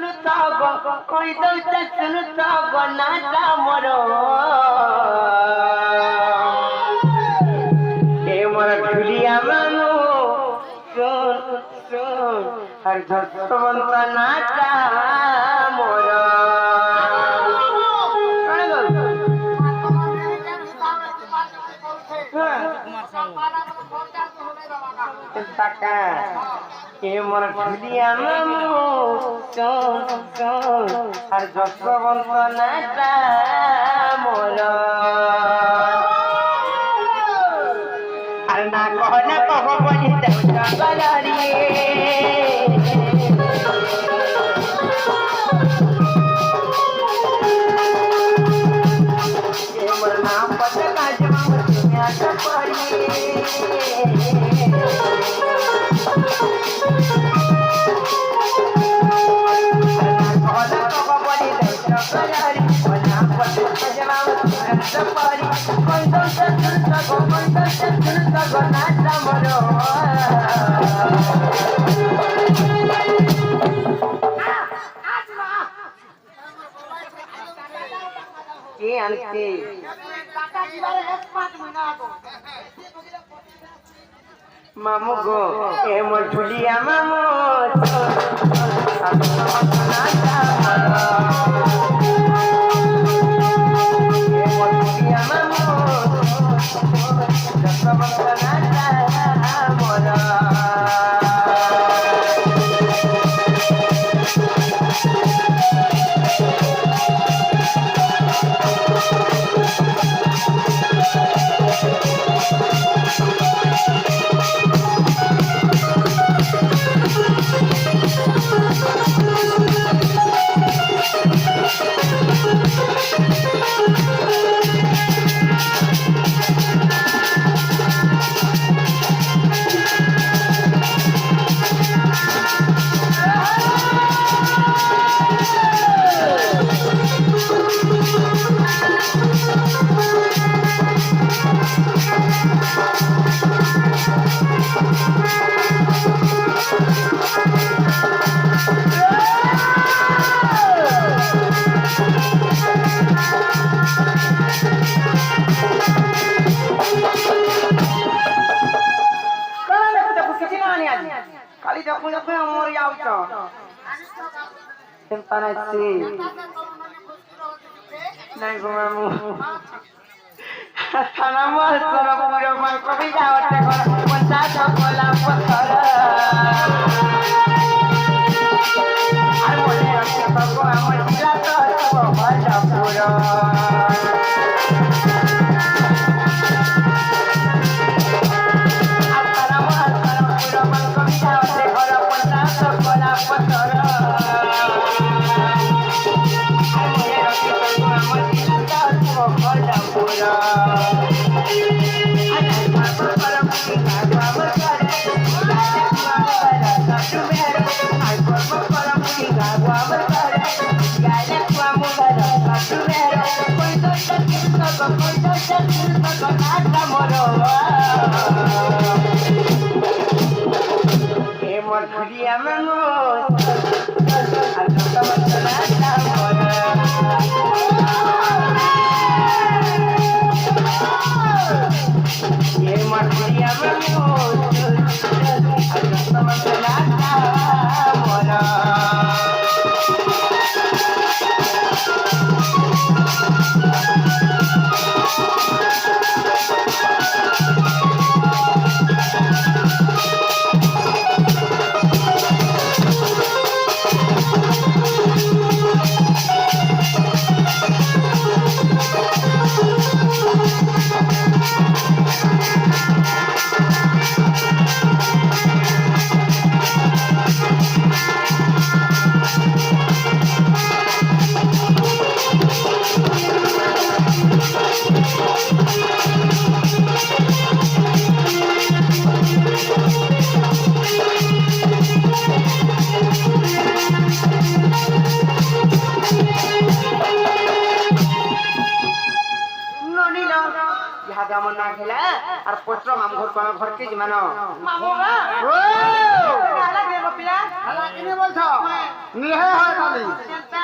सुनुता कोई दौड़ते सुनुता नाटा मोरो ए मोर ढुलिया मानो सुन सुन हर जसवंत नाटा मोरो ताका ए मोर ढुलिया मामू सुन सुन हर जसवंत नाटा मोर আর না কহ বলি দেউটা গলারিয়ে মোর নাম পদ কাজ মামা তুমি मामू गो ए मोर ढुलिया मामू खाली देखो देखो मोर यावच चिंता नाही नाही गो मामू थाना मोर सर पुरो मन कभी जावते घर पंचा चकोला पत्थर আর মনে রাখতে পাবো আমার জিলা তো ভজা পুরো Gua খেলা আর পোস্টর মাম ঘর কোন ঘর কি মানো মামুরা ও আলা গে গপিলা হালা কিনে বলছো নিহে হয় খালি চেষ্টা